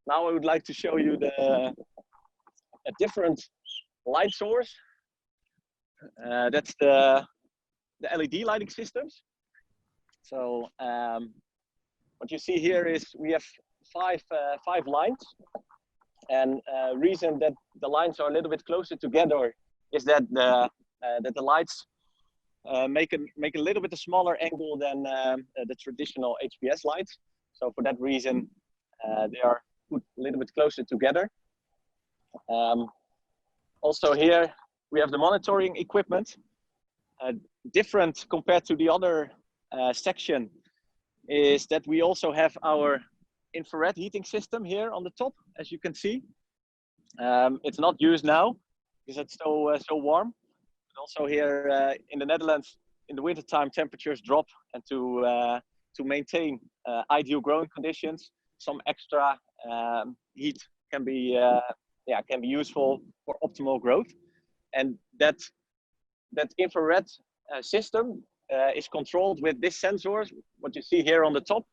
Now I would like to show you a different light source. that's the LED lighting systems. So what you see here is we have five lines, and reason that the lines are a little bit closer together is that the lights make a little bit a smaller angle than the traditional HPS lights. So for that reason, they are put a little bit closer together. Also here we have the monitoring equipment. Different compared to the other section is that we also have our infrared heating system here on the top, as you can see. It's not used now because it's so warm. But also here in the Netherlands, in the wintertime, temperatures drop, and to maintain ideal growing conditions, some extra heat can be useful for optimal growth. And that infrared system is controlled with this sensors, what you see here on the top.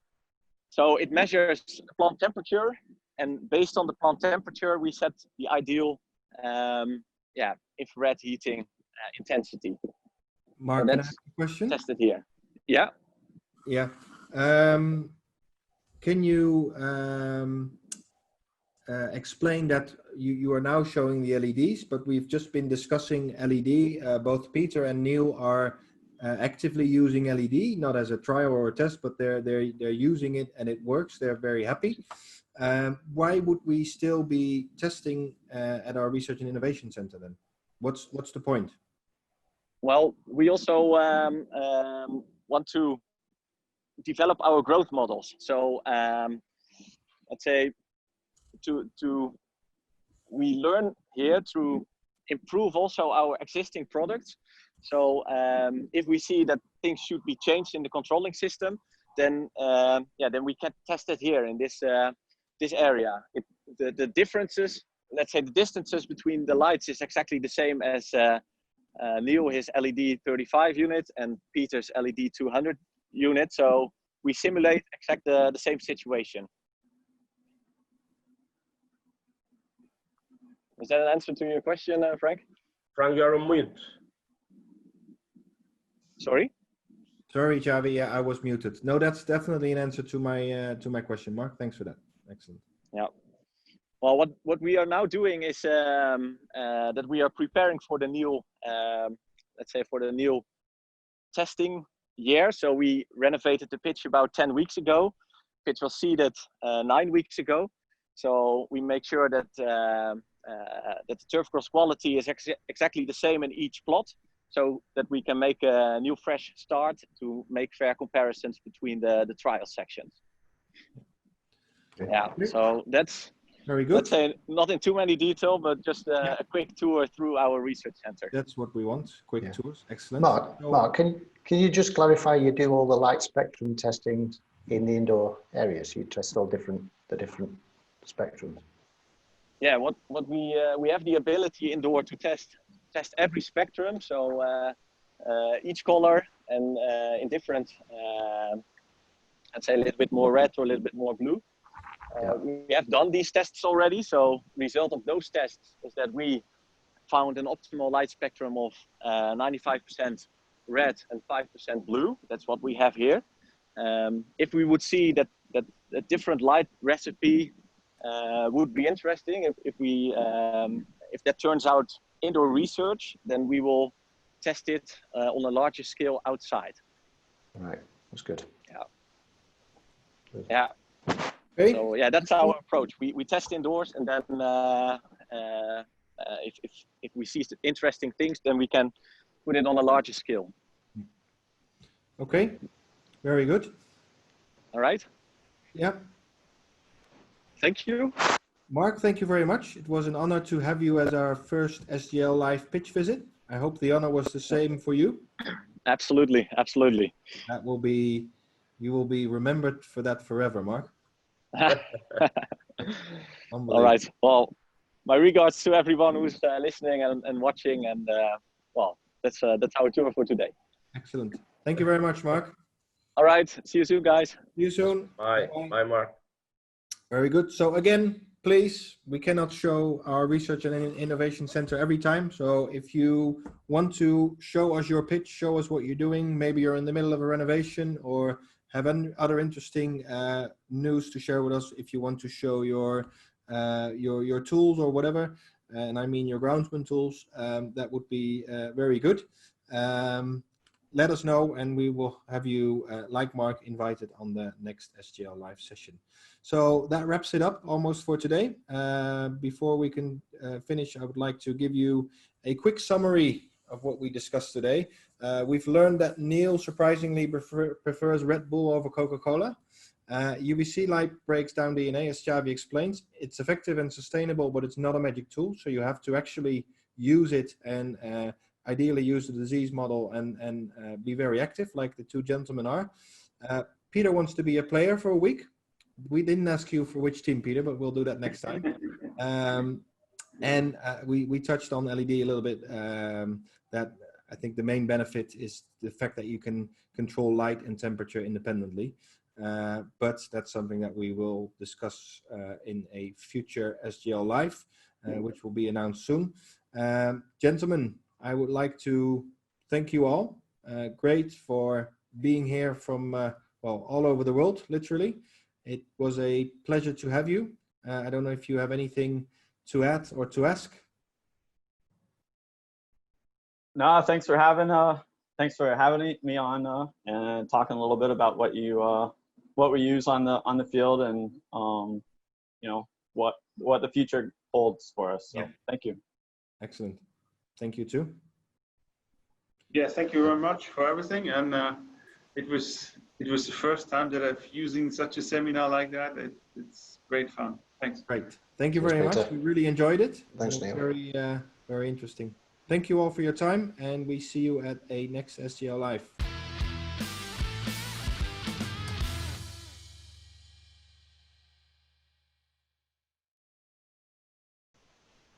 So it measures the plant temperature, and based on the plant temperature, we set the ideal infrared heating intensity. Mark, so can I that's ask a question? tested here. Yeah. Yeah. Can you explain that you are now showing the LEDs, but we've just been discussing LED. Both Peter and Neal are actively using LED, not as a trial or a test, but they're using it and it works. They're very happy. Why would we still be testing at our Research and Innovation Center then? What's the point? Well, we also want to develop our growth models. So let's say we learn here to improve also our existing products. So if we see that things should be changed in the controlling system, then then we can test it here in this area. The differences, let's say the distances between the lights is exactly the same as Neal, his LED 35 unit, and Peter's LED 200 unit. So we simulate exactly the same situation. Is that an answer to your question, Frank? Frank, you're on mute. Sorry? Sorry, Xavi. Yeah, I was muted. No, that's definitely an answer to my question, Mark. Thanks for that. Excellent. Yeah. Well, what we are now doing is that we are preparing for the new, let's say, for the new testing year. So we renovated the pitch about 10 weeks ago. Pitch was seeded 9 weeks ago. So we make sure that that the turf cross quality is exactly the same in each plot, so that we can make a new fresh start to make fair comparisons between the trial sections. Okay. Yeah, so that's very good. Let's say not in too many detail, but just a quick tour through our research center. That's what we want. Quick tours. Excellent. Mark, can you just clarify you do all the light spectrum testing in the indoor areas? You test all the different spectrums. Yeah, what we have the ability indoor to test every spectrum. So each color and in different, let's say a little bit more red or a little bit more blue. We have done these tests already. So result of those tests is that we found an optimal light spectrum of 95% red and 5% blue. That's what we have here. If we would see that a different light recipe would be interesting, if that turns out indoor research, then we will test it on a larger scale outside. Right, that's good. Yeah. Good. Yeah. Okay. So yeah, that's our approach. We test indoors, and then if we see interesting things, then we can put it on a larger scale. Okay. Very good. All right. Yeah. Thank you. Mark, thank you very much. It was an honor to have you as our first SGL live pitch visit. I hope the honor was the same for you. Absolutely, absolutely. That will be, you will be remembered for that forever, Mark. All right. Well, my regards to everyone who's listening and watching, and well, that's our tour for today. Excellent. Thank you very much, Mark. All right. See you soon, guys. See you soon. Bye. Bye, Mark. Very good. So again, please, we cannot show our Research and Innovation Center every time. So if you want to show us your pitch, show us what you're doing, maybe you're in the middle of a renovation or have any other interesting news to share with us. If you want to show your tools or whatever, and I mean your groundsman tools, that would be very good. Let us know, and we will have you, like Mark, invited on the next SGL live session. So that wraps it up almost for today. Before we can finish, I would like to give you a quick summary of what we discussed today. We've learned that Neal surprisingly prefers Red Bull over Coca-Cola. UVC light breaks down DNA, as Xavi explains. It's effective and sustainable, but it's not a magic tool. So you have to actually use it and ideally use the disease model and be very active, like the two gentlemen are. Peter wants to be a player for a week. We didn't ask you for which team, Peter, but we'll do that next time. We touched on LED a little bit, that I think the main benefit is the fact that you can control light and temperature independently. But that's something that we will discuss in a future SGL Live, which will be announced soon. Gentlemen, I would like to thank you all. Great for being here from, well, all over the world, literally. It was a pleasure to have you. I don't know if you have anything to add or to ask. No, thanks for having me on and talking a little bit about what we use on the field and you know what the future holds for us. So thank you. Excellent. Thank you too. Yeah, thank you very much for everything. And it was the first time that I've using such a seminar like that. It's great fun. Thanks. Great. Thank you very much. We really enjoyed it. Thanks, Neal. Very interesting. Thank you all for your time, and we see you at a next SGL Live.